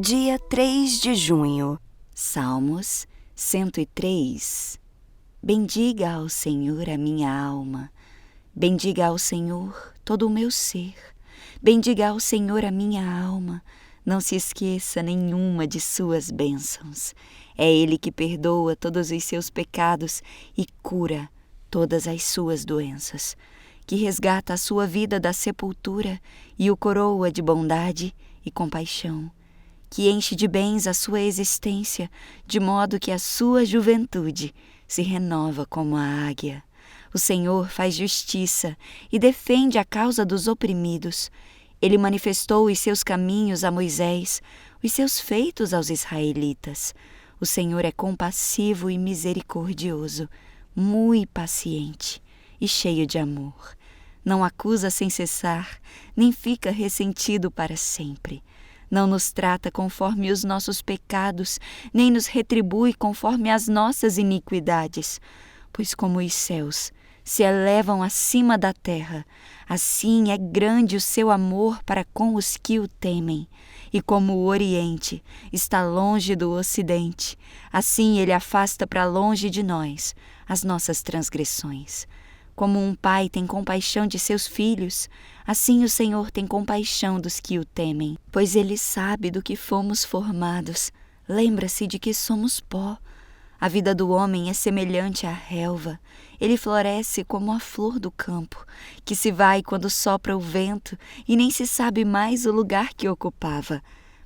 Dia 3 de junho, Salmos 103. Bendiga ao Senhor a minha alma, bendiga ao Senhor todo o meu ser, bendiga ao Senhor a minha alma, não se esqueça nenhuma de suas bênçãos. É Ele que perdoa todos os seus pecados e cura todas as suas doenças, que resgata a sua vida da sepultura e o coroa de bondade e compaixão, que enche de bens a sua existência, de modo que a sua juventude se renova como a águia. O Senhor faz justiça e defende a causa dos oprimidos. Ele manifestou os seus caminhos a Moisés, os seus feitos aos israelitas. O Senhor é compassivo e misericordioso, muito paciente e cheio de amor. Não acusa sem cessar, nem fica ressentido para sempre. Não nos trata conforme os nossos pecados, nem nos retribui conforme as nossas iniquidades. Pois como os céus se elevam acima da terra, assim é grande o seu amor para com os que o temem. E como o Oriente está longe do Ocidente, assim ele afasta para longe de nós as nossas transgressões. Como um pai tem compaixão de seus filhos, assim o Senhor tem compaixão dos que o temem. Pois Ele sabe do que fomos formados, lembra-se de que somos pó. A vida do homem é semelhante à relva. Ele floresce como a flor do campo, que se vai quando sopra o vento e nem se sabe mais o lugar que ocupava.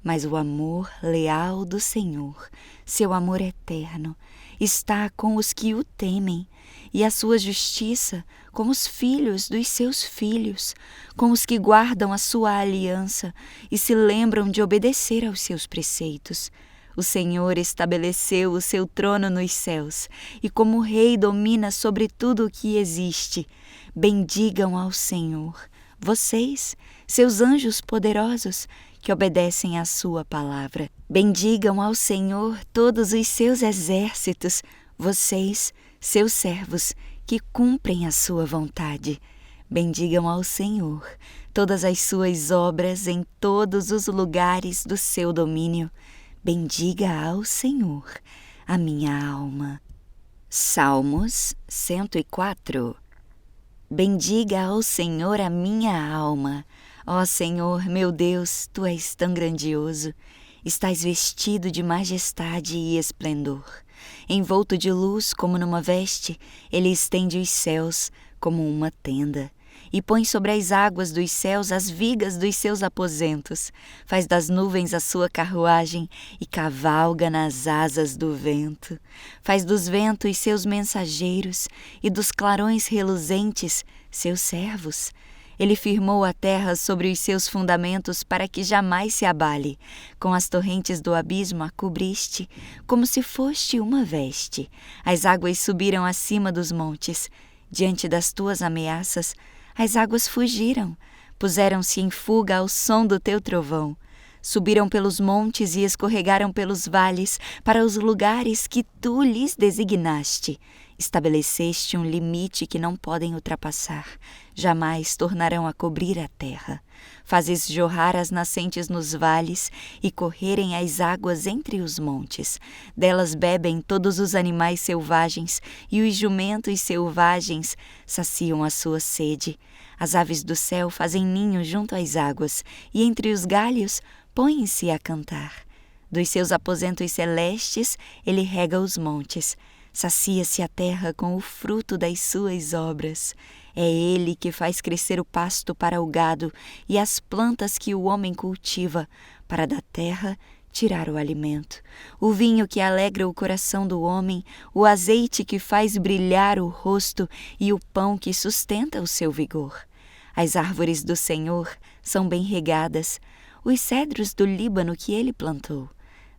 Mas o amor leal do Senhor, seu amor eterno, está com os que o temem, e a sua justiça com os filhos dos seus filhos, com os que guardam a sua aliança e se lembram de obedecer aos seus preceitos. O Senhor estabeleceu o seu trono nos céus e como rei domina sobre tudo o que existe. Bendigam ao Senhor, vocês, seus anjos poderosos, que obedecem à sua palavra. Bendigam ao Senhor todos os seus exércitos, vocês, seus servos, que cumprem a sua vontade. Bendigam ao Senhor todas as suas obras em todos os lugares do seu domínio. Bendiga ao Senhor a minha alma. Salmos 104. Bendiga ao Senhor a minha alma. Ó Senhor, meu Deus, Tu és tão grandioso. Estás vestido de majestade e esplendor. Envolto de luz como numa veste, Ele estende os céus como uma tenda. E põe sobre as águas dos céus as vigas dos seus aposentos. Faz das nuvens a sua carruagem e cavalga nas asas do vento. Faz dos ventos seus mensageiros e dos clarões reluzentes seus servos. Ele firmou a terra sobre os seus fundamentos para que jamais se abale. Com as torrentes do abismo a cobriste, como se foste uma veste. As águas subiram acima dos montes. Diante das tuas ameaças, as águas fugiram. Puseram-se em fuga ao som do teu trovão. Subiram pelos montes e escorregaram pelos vales para os lugares que tu lhes designaste. Estabeleceste um limite que não podem ultrapassar. Jamais tornarão a cobrir a terra. Fazes jorrar as nascentes nos vales e correrem as águas entre os montes. Delas bebem todos os animais selvagens e os jumentos selvagens saciam a sua sede. As aves do céu fazem ninho junto às águas e entre os galhos põem-se a cantar. Dos seus aposentos celestes ele rega os montes. Sacia-se a terra com o fruto das suas obras. É Ele que faz crescer o pasto para o gado e as plantas que o homem cultiva, para da terra tirar o alimento. O vinho que alegra o coração do homem, o azeite que faz brilhar o rosto e o pão que sustenta o seu vigor. As árvores do Senhor são bem regadas, os cedros do Líbano que Ele plantou.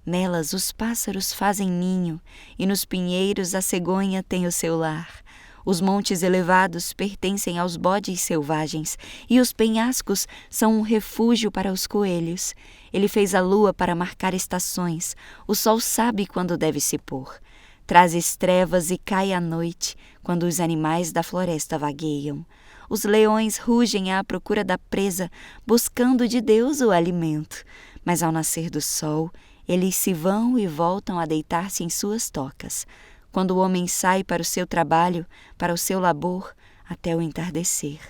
Nelas os pássaros fazem ninho, e nos pinheiros a cegonha tem o seu lar. Os montes elevados pertencem aos bodes selvagens, e os penhascos são um refúgio para os coelhos. Ele fez a lua para marcar estações, o sol sabe quando deve se pôr. Trazes trevas e cai a noite, quando os animais da floresta vagueiam. Os leões rugem à procura da presa, buscando de Deus o alimento. mas ao nascer do sol, eles se vão e voltam a deitar-se em suas tocas, quando o homem sai para o seu trabalho, para o seu labor, até o entardecer.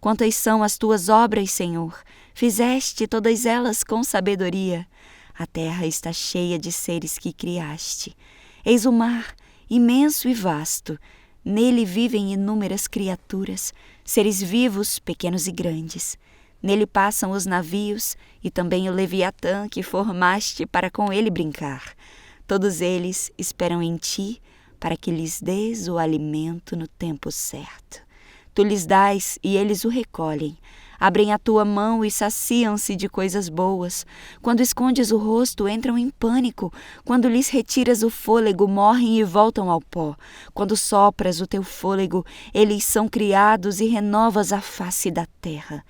Quantas são as tuas obras, Senhor! Fizeste todas elas com sabedoria. A terra está cheia de seres que criaste. Eis o mar, imenso e vasto. Nele vivem inúmeras criaturas, seres vivos, pequenos e grandes. Nele passam os navios e também o Leviatã que formaste para com ele brincar. Todos eles esperam em ti para que lhes dês o alimento no tempo certo. Tu lhes dás e eles o recolhem. Abrem a tua mão e saciam-se de coisas boas. Quando escondes o rosto, entram em pânico. Quando lhes retiras o fôlego, morrem e voltam ao pó. Quando sopras o teu fôlego, eles são criados e renovas a face da terra.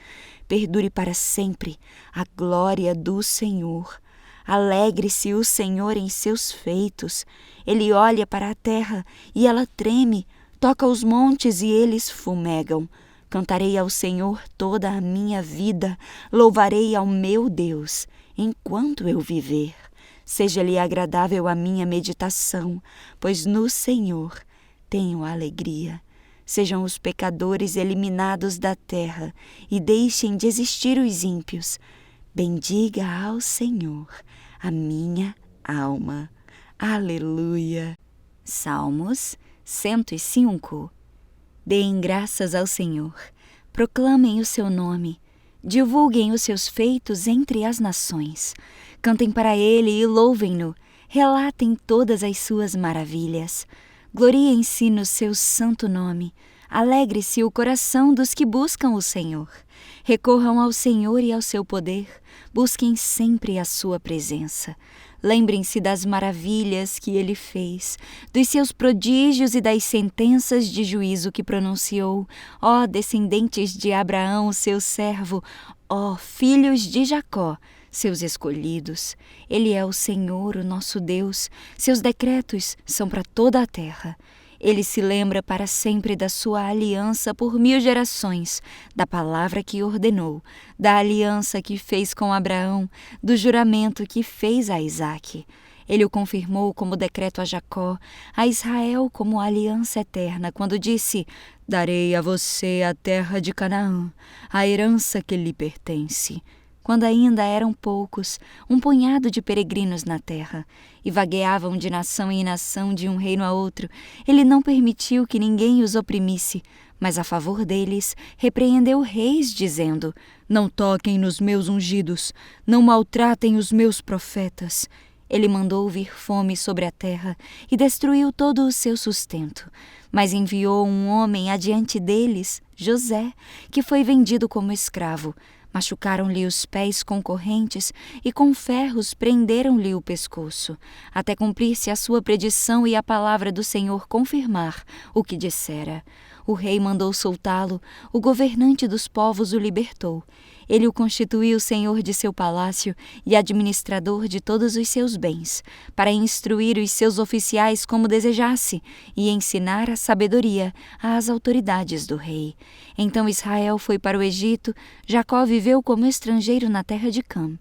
Perdure para sempre a glória do Senhor. Alegre-se o Senhor em seus feitos. Ele olha para a terra e ela treme. Toca os montes e eles fumegam. Cantarei ao Senhor toda a minha vida, louvarei ao meu Deus, enquanto eu viver. Seja-lhe agradável a minha meditação, pois no Senhor tenho alegria. Sejam os pecadores eliminados da terra e deixem de existir os ímpios. Bendiga ao Senhor a minha alma. Aleluia! Salmos 105. Deem graças ao Senhor, proclamem o seu nome, divulguem os seus feitos entre as nações, cantem para ele e louvem-no, relatem todas as suas maravilhas, gloriem-se no seu santo nome, alegre-se o coração dos que buscam o Senhor, recorram ao Senhor e ao seu poder, busquem sempre a sua presença. Lembrem-se das maravilhas que ele fez, dos seus prodígios e das sentenças de juízo que pronunciou, ó descendentes de Abraão, seu servo, ó filhos de Jacó, seus escolhidos. Ele é o Senhor, o nosso Deus, seus decretos são para toda a terra. Ele se lembra para sempre da sua aliança por 1000 gerações, da palavra que ordenou, da aliança que fez com Abraão, do juramento que fez a Isaque. Ele o confirmou como decreto a Jacó, a Israel como aliança eterna, quando disse: darei a você a terra de Canaã, a herança que lhe pertence. Quando ainda eram poucos, um punhado de peregrinos na terra, e vagueavam de nação em nação, de um reino a outro, ele não permitiu que ninguém os oprimisse, mas a favor deles repreendeu reis, dizendo: não toquem nos meus ungidos, não maltratem os meus profetas. Ele mandou vir fome sobre a terra e destruiu todo o seu sustento, mas enviou um homem adiante deles, José, que foi vendido como escravo. Machucaram-lhe os pés com correntes e com ferros prenderam-lhe o pescoço, até cumprir-se a sua predição e a palavra do Senhor confirmar o que dissera. O rei mandou soltá-lo, o governante dos povos o libertou. Ele o constituiu senhor de seu palácio e administrador de todos os seus bens, para instruir os seus oficiais como desejasse e ensinar a sabedoria às autoridades do rei. Então Israel foi para o Egito, Jacó viveu como estrangeiro na terra de Cã.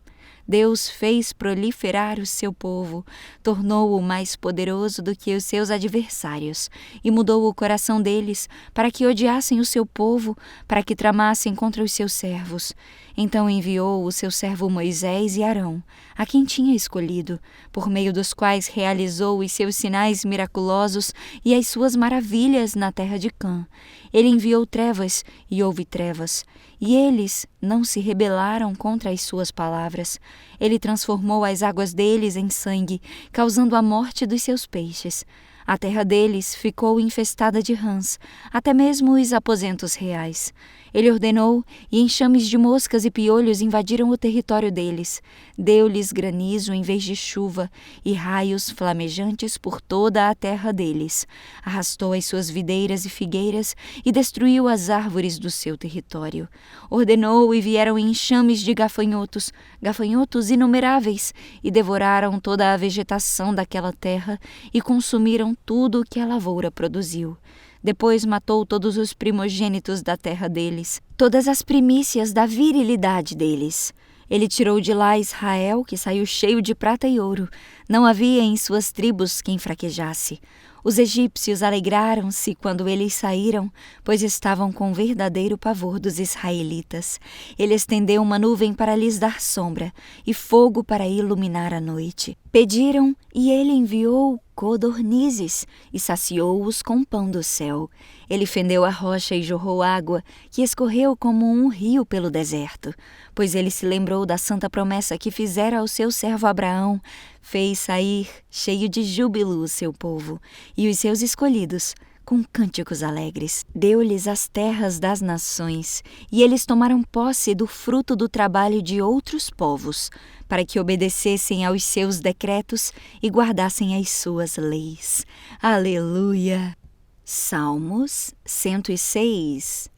Deus fez proliferar o seu povo, tornou-o mais poderoso do que os seus adversários e mudou o coração deles para que odiassem o seu povo, para que tramassem contra os seus servos. Então enviou o seu servo Moisés e Arão, a quem tinha escolhido, por meio dos quais realizou os seus sinais miraculosos e as suas maravilhas na terra de Cã. Ele enviou trevas e houve trevas, e eles não se rebelaram contra as suas palavras. Ele transformou as águas deles em sangue, causando a morte dos seus peixes. A terra deles ficou infestada de rãs, até mesmo os aposentos reais. Ele ordenou, e enxames de moscas e piolhos invadiram o território deles. Deu-lhes granizo em vez de chuva, e raios flamejantes por toda a terra deles. Arrastou as suas videiras e figueiras, e destruiu as árvores do seu território. Ordenou, e vieram enxames de gafanhotos, gafanhotos inumeráveis, e devoraram toda a vegetação daquela terra, e consumiram tudo o que a lavoura produziu. Depois matou todos os primogênitos da terra deles, todas as primícias da virilidade deles. Ele tirou de lá Israel, que saiu cheio de prata e ouro. Não havia em suas tribos quem fraquejasse. Os egípcios alegraram-se quando eles saíram, pois estavam com verdadeiro pavor dos israelitas. Ele estendeu uma nuvem para lhes dar sombra e fogo para iluminar a noite. Pediram e ele enviou codornizes e saciou-os com pão do céu. Ele fendeu a rocha e jorrou água, que escorreu como um rio pelo deserto. Pois ele se lembrou da santa promessa que fizera ao seu servo Abraão. Fez sair, cheio de júbilo, o seu povo e os seus escolhidos, com cânticos alegres. Deu-lhes as terras das nações, e eles tomaram posse do fruto do trabalho de outros povos, para que obedecessem aos seus decretos e guardassem as suas leis. Aleluia! Salmos 106.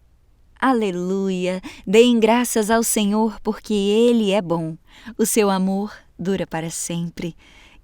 Aleluia! Deem graças ao Senhor, porque Ele é bom. O seu amor dura para sempre.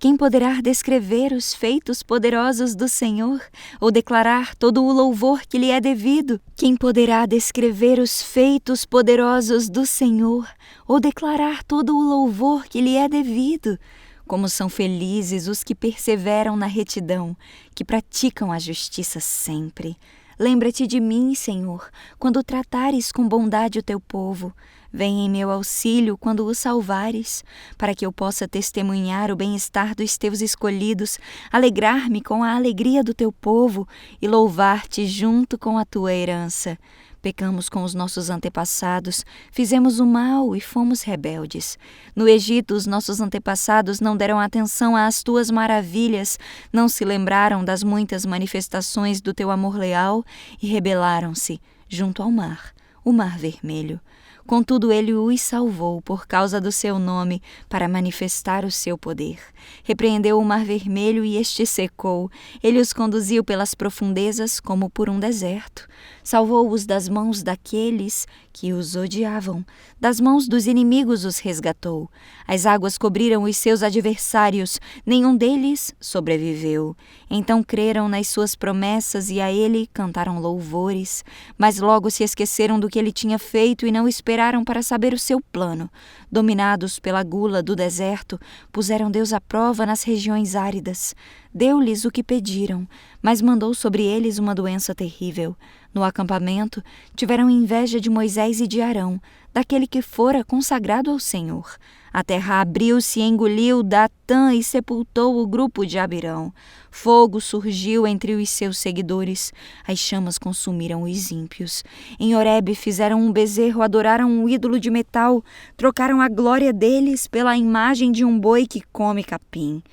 Quem poderá descrever os feitos poderosos do Senhor ou declarar todo o louvor que lhe é devido? Quem poderá descrever os feitos poderosos do Senhor ou declarar todo o louvor que lhe é devido? Como são felizes os que perseveram na retidão, que praticam a justiça sempre. Lembra-te de mim, Senhor, quando tratares com bondade o teu povo. Vem em meu auxílio quando o salvares, para que eu possa testemunhar o bem-estar dos teus escolhidos, alegrar-me com a alegria do teu povo e louvar-te junto com a tua herança. Pecamos com os nossos antepassados, fizemos o mal e fomos rebeldes. No Egito, os nossos antepassados não deram atenção às tuas maravilhas, não se lembraram das muitas manifestações do teu amor leal e rebelaram-se junto ao mar, o Mar Vermelho. Contudo, ele os salvou por causa do seu nome, para manifestar o seu poder. Repreendeu o Mar Vermelho e este secou. Ele os conduziu pelas profundezas como por um deserto. Salvou-os das mãos daqueles que os odiavam. Das mãos dos inimigos os resgatou. As águas cobriram os seus adversários. Nenhum deles sobreviveu. Então creram nas suas promessas e a ele cantaram louvores. Mas logo se esqueceram do que ele tinha feito e não esperaram para saber o seu plano. Dominados pela gula do deserto, puseram Deus à prova nas regiões áridas. Deu-lhes o que pediram, mas mandou sobre eles uma doença terrível. No acampamento, tiveram inveja de Moisés e de Arão, daquele que fora consagrado ao Senhor. A terra abriu-se e engoliu Datã e sepultou o grupo de Abirão. Fogo surgiu entre os seus seguidores. As chamas consumiram os ímpios. Em Horebe fizeram um bezerro, adoraram um ídolo de metal, trocaram a glória deles pela imagem de um boi que come capim.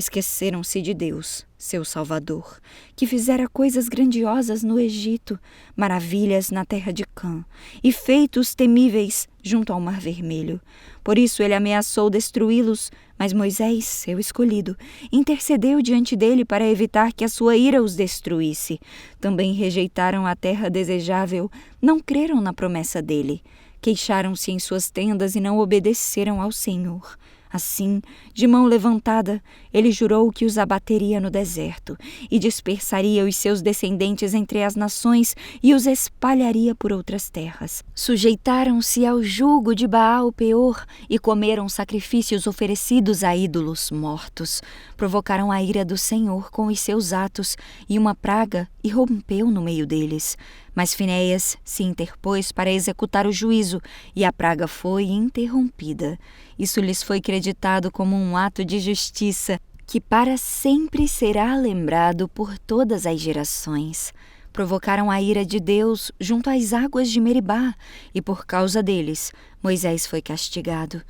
Esqueceram-se de Deus, seu Salvador, que fizera coisas grandiosas no Egito, maravilhas na terra de Cã, e feitos temíveis junto ao Mar Vermelho. Por isso ele ameaçou destruí-los, mas Moisés, seu escolhido, intercedeu diante dele para evitar que a sua ira os destruísse. Também rejeitaram a terra desejável, não creram na promessa dele. Queixaram-se em suas tendas e não obedeceram ao Senhor. Assim, de mão levantada, ele jurou que os abateria no deserto e dispersaria os seus descendentes entre as nações e os espalharia por outras terras. Sujeitaram-se ao jugo de Baal-Peor e comeram sacrifícios oferecidos a ídolos mortos. Provocaram a ira do Senhor com os seus atos e uma praga irrompeu no meio deles. Mas Finéias se interpôs para executar o juízo e a praga foi interrompida. Isso lhes foi creditado como um ato de justiça que para sempre será lembrado por todas as gerações. Provocaram a ira de Deus junto às águas de Meribá e por causa deles Moisés foi castigado.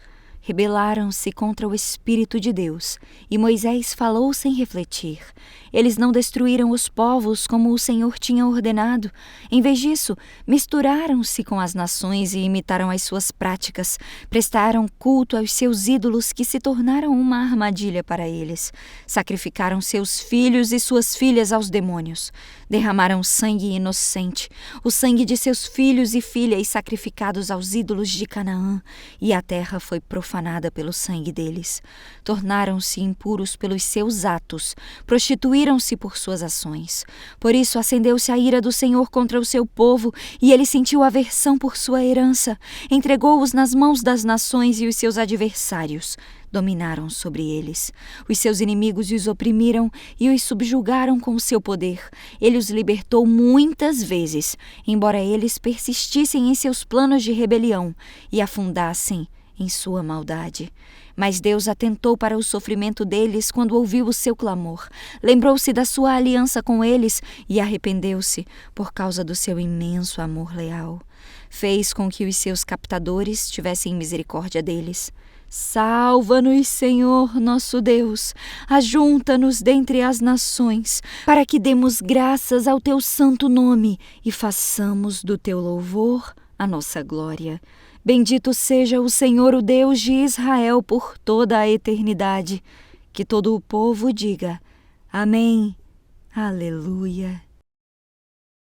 Rebelaram-se contra o Espírito de Deus, e Moisés falou sem refletir. Eles não destruíram os povos como o Senhor tinha ordenado. Em vez disso, misturaram-se com as nações e imitaram as suas práticas. Prestaram culto aos seus ídolos que se tornaram uma armadilha para eles. Sacrificaram seus filhos e suas filhas aos demônios. Derramaram sangue inocente, o sangue de seus filhos e filhas sacrificados aos ídolos de Canaã, e a terra foi profanada profanada pelo sangue deles. Tornaram-se impuros pelos seus atos, prostituíram-se por suas ações. Por isso acendeu-se a ira do Senhor contra o seu povo, e ele sentiu aversão por sua herança. Entregou-os nas mãos das nações, e os seus adversários dominaram sobre eles. Os seus inimigos os oprimiram e os subjugaram com o seu poder. Ele os libertou muitas vezes, embora eles persistissem em seus planos de rebelião e afundassem em sua maldade. Mas Deus atentou para o sofrimento deles quando ouviu o seu clamor. Lembrou-se da sua aliança com eles e arrependeu-se por causa do seu imenso amor leal. Fez com que os seus captadores tivessem misericórdia deles. Salva-nos, Senhor, nosso Deus, ajunta-nos dentre as nações, para que demos graças ao teu santo nome e façamos do teu louvor a nossa glória. Bendito seja o Senhor, o Deus de Israel, por toda a eternidade. Que todo o povo diga: Amém, Aleluia.